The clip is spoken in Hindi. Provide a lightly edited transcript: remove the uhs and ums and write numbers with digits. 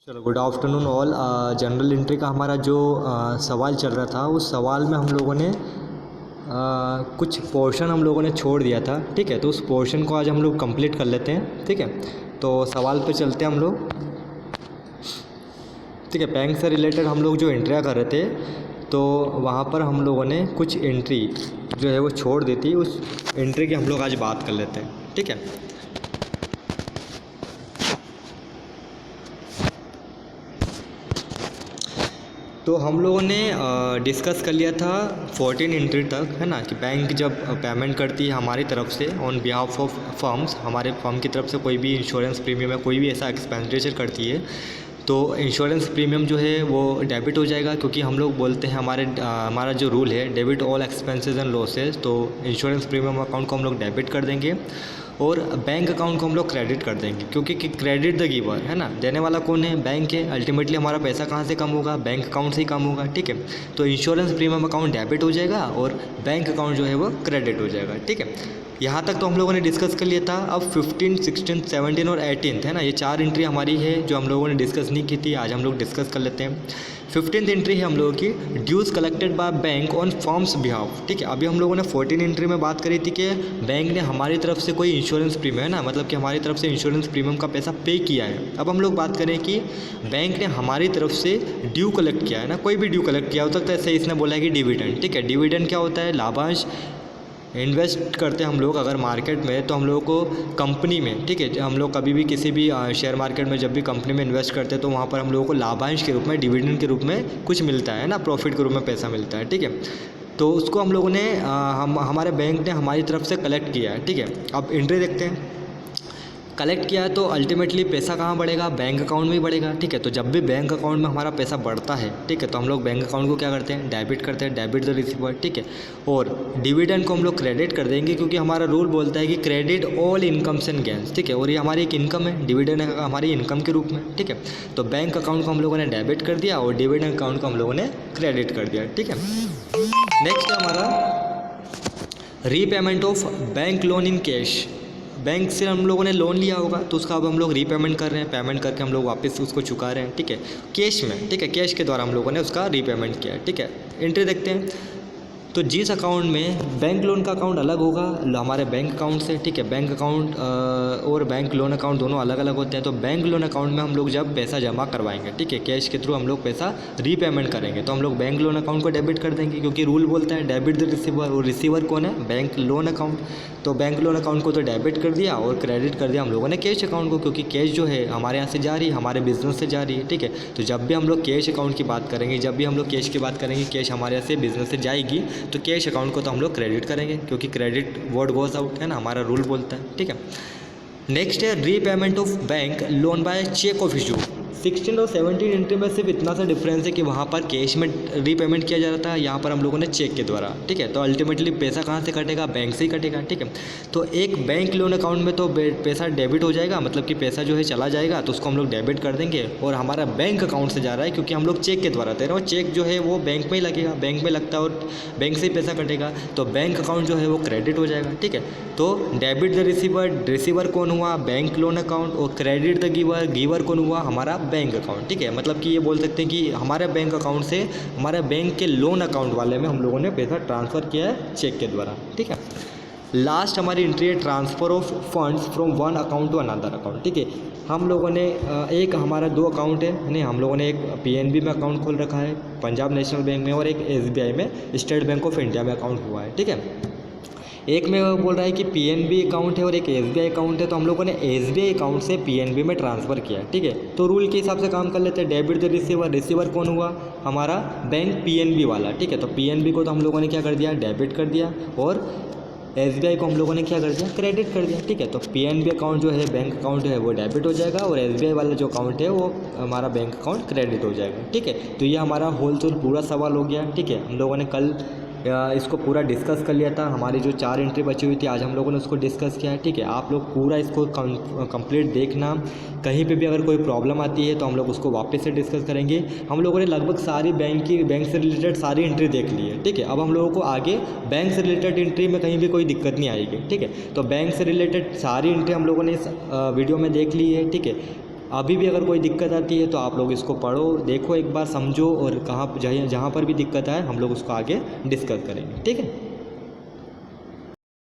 चलो, good afternoon all. General entry का हमारा जो सवाल चल रहा था, उस सवाल में हम लोगों ने कुछ पोर्शन हम लोगों ने छोड़ दिया था। ठीक है, तो उस पोर्शन को आज हम लोग कंप्लीट कर लेते हैं। ठीक है, तो सवाल पे चलते हैं हम लोग। ठीक है, बैंक से रिलेटेड हम लोग जो एंट्रियाँ कर रहे थे, तो वहाँ पर हम लोगों ने कुछ एंट्री जो है वो छोड़ दी थी। उस एंट्री की हम लोग आज बात कर लेते हैं। ठीक है, तो हम लोगों ने डिस्कस कर लिया था 14 एंट्री तक, है ना, कि बैंक जब पेमेंट करती है हमारी तरफ से ऑन बिहाफ ऑफ फर्म्स, हमारे फर्म की तरफ से कोई भी इंश्योरेंस प्रीमियम या कोई भी ऐसा एक्सपेंडिचर करती है, तो इंश्योरेंस प्रीमियम जो है वो डेबिट हो जाएगा। क्योंकि हम लोग बोलते हैं हमारा जो रूल है, debit all expenses and losses, तो इंश्योरेंस प्रीमियम अकाउंट को हम लोग डेबिट कर देंगे और बैंक अकाउंट को हम लोग क्रेडिट कर देंगे। क्योंकि क्रेडिट द गिवर, है ना, देने वाला कौन है? बैंक है। अल्टीमेटली हमारा पैसा कहाँ से कम होगा? बैंक अकाउंट से ही कम होगा। ठीक है, तो इंश्योरेंस प्रीमियम अकाउंट डेबिट हो जाएगा और बैंक अकाउंट जो है वो क्रेडिट हो जाएगा। ठीक है, यहाँ तक तो हम लोगों ने डिस्कस कर लिया था। अब 15, 16, 17 और 18, है ना, ये 4 एंट्री हमारी है जो हम लोगों ने डिस्कस नहीं की थी, आज हम लोग डिस्कस कर लेते हैं। 15th एंट्री है हम लोगों की, dues collected by bank on firm's behalf. ठीक है, अभी हम लोगों ने 14 एंट्री में बात करी थी कि बैंक ने हमारी तरफ से कोई इंश्योरेंस प्रीमियम, है ना, मतलब कि हमारी तरफ से इंश्योरेंस प्रीमियम का पैसा पे किया है। अब हम लोग बात करें कि बैंक ने हमारी तरफ से ड्यू कलेक्ट किया है ना, कोई भी ड्यू कलेक्ट किया हो सकता है। ऐसे इसने बोला है कि डिविडेंड। ठीक है, डिविडेंड क्या होता है? लाभांश इन्वेस्ट करते हैं हम लोग अगर मार्केट में, तो हम लोगों को कंपनी में, ठीक है, हम लोग कभी भी किसी भी शेयर मार्केट में जब भी कंपनी में इन्वेस्ट करते हैं, तो वहाँ पर हम लोगों को लाभांश के रूप में, डिविडेंड के रूप में कुछ मिलता है ना, प्रॉफिट के रूप में पैसा मिलता है। ठीक है, तो उसको हम लोगों ने हमारे बैंक ने हमारी तरफ से कलेक्ट किया है। ठीक है, अब एंट्री देखते हैं। कलेक्ट किया है तो अल्टीमेटली पैसा कहाँ बढ़ेगा? बैंक अकाउंट में बढ़ेगा। ठीक है, तो जब भी बैंक अकाउंट में हमारा पैसा बढ़ता है, ठीक है, तो हम लोग बैंक अकाउंट को क्या करते हैं? डेबिट करते हैं, डेबिट द रिसीवर। ठीक है, और डिविडेंड को हम लोग क्रेडिट कर देंगे, क्योंकि हमारा रूल बोलता है कि credit all incomes and gains. ठीक है, और ये हमारी एक इनकम है, डिविडेंड है हमारी इनकम के रूप में। ठीक है, तो बैंक अकाउंट को हम लोगों ने डेबिट कर दिया और डिविडेंड अकाउंट को हम लोगों ने क्रेडिट कर दिया। ठीक है, नेक्स्ट है हमारा repayment of bank loan in cash. Bank से हम लोगों ने लोन लिया होगा, तो उसका अब हम लोग रीपेमेंट कर रहे हैं, पेमेंट करके हम लोग वापस उसको चुका रहे हैं। ठीक है, कैश में। ठीक है, कैश के द्वारा हम लोगों ने उसका रीपेमेंट किया है। ठीक है, एंट्री देखते हैं। तो जिस अकाउंट में बैंक लोन का अकाउंट अलग होगा हमारे बैंक अकाउंट से, ठीक है, बैंक अकाउंट और बैंक लोन अकाउंट दोनों अलग अलग होते हैं। तो बैंक लोन अकाउंट में हम लोग जब पैसा जमा करवाएंगे, ठीक है, कैश के थ्रू हम लोग पैसा रीपेमेंट करेंगे, तो हम लोग बैंक लोन अकाउंट को डेबिट कर देंगे, क्योंकि रूल बोलता है डेबिट द रिसीवर, और रिसीवर कौन है? Bank loan account. तो बैंक लोन अकाउंट को तो डेबिट कर दिया और क्रेडिट कर दिया हम लोगों ने कैश अकाउंट को, क्योंकि कैश जो है हमारे यहाँ से जा रही है, हमारे बिजनेस से जा रही है। ठीक है, तो जब भी हम लोग कैश अकाउंट की बात करेंगे, जब भी हम लोग कैश की बात करेंगे, कैश हमारे यहाँ से बिजनेस से जाएगी, तो कैश अकाउंट को तो हम लोग क्रेडिट करेंगे, क्योंकि क्रेडिट वर्ड गोज आउट, है ना, हमारा रूल बोलता है। ठीक है, नेक्स्ट है repayment of bank loan by cheque of issue. 16 और 17 एंट्री में सिर्फ इतना सा डिफरेंस है कि वहाँ पर कैश में रीपेमेंट किया जा रहा था, यहाँ पर हम लोगों ने चेक के द्वारा। ठीक है, तो अल्टीमेटली पैसा कहाँ से कटेगा? बैंक से ही कटेगा। ठीक है, तो एक बैंक लोन अकाउंट में तो पैसा डेबिट हो जाएगा, मतलब कि पैसा जो है चला जाएगा, तो उसको हम लोग डेबिट कर देंगे, और हमारा बैंक अकाउंट से जा रहा है क्योंकि हम लोग चेक के द्वारा दे रहे हैं, और चेक जो है वो बैंक में ही लगेगा, बैंक में लगता है और बैंक से ही पैसा कटेगा, तो बैंक अकाउंट जो है वो क्रेडिट हो जाएगा। ठीक है, तो डेबिट द रिसीवर, रिसीवर कौन हुआ? बैंक लोन अकाउंट, और क्रेडिट द गिवर, गिवर कौन हुआ? हमारा बैंक अकाउंट। ठीक है, मतलब कि ये बोल सकते हैं कि हमारे बैंक अकाउंट से हमारे बैंक के लोन अकाउंट वाले में हम लोगों ने पैसा ट्रांसफ़र किया है चेक के द्वारा। ठीक है, लास्ट हमारी एंट्री है transfer of funds from one account to another account. ठीक है, हम लोगों ने एक हमारा 2 अकाउंट है, नहीं, हम लोगों ने एक पीएनबी में अकाउंट खोल रखा है, पंजाब नेशनल बैंक में, और एक एसबीआई में, स्टेट बैंक ऑफ इंडिया में अकाउंट हुआ है। ठीक है, एक में वो बोल रहा है कि पीएनबी अकाउंट है और एक एसबीआई अकाउंट है, तो हम लोगों ने एसबीआई अकाउंट से पीएनबी में ट्रांसफ़र किया। ठीक है, तो रूल के हिसाब से काम कर लेते हैं। डेबिट द रिसीवर, रिसीवर कौन हुआ? हमारा बैंक पीएनबी वाला। ठीक है, तो पीएनबी को तो हम लोगों ने क्या कर दिया? डेबिट कर दिया, और एसबीआई को हम लोगों ने क्या कर दिया? क्रेडिट कर दिया। ठीक है, तो पीएनबी अकाउंट जो है, बैंक अकाउंट जो है वो डेबिट हो जाएगा, और एसबीआई वाला जो अकाउंट है वो हमारा बैंक अकाउंट क्रेडिट हो जाएगा। ठीक है, तो ये हमारा होलसेल पूरा सवाल हो गया। ठीक है, हम लोगों ने कल इसको पूरा डिस्कस कर लिया था। हमारी जो 4 एंट्री बची हुई थी, आज हम लोगों ने उसको डिस्कस किया है। ठीक है, आप लोग पूरा इसको कंप्लीट देखना। कहीं पे भी अगर कोई प्रॉब्लम आती है तो हम लोग उसको वापस से डिस्कस करेंगे। हम लोगों ने लगभग सारी बैंक से रिलेटेड सारी एंट्री देख ली है। ठीक है, अब हम लोगों को आगे बैंक से रिलेटेड एंट्री में कहीं भी कोई दिक्कत नहीं आएगी। ठीक है, तो बैंक से रिलेटेड सारी एंट्री हम लोगों ने इस वीडियो में देख ली है। ठीक है, अभी भी अगर कोई दिक्कत आती है तो आप लोग इसको पढ़ो, देखो, एक बार समझो, और कहाँ जहाँ पर भी दिक्कत आए हम लोग उसको आगे डिस्कस करेंगे, ठीक है।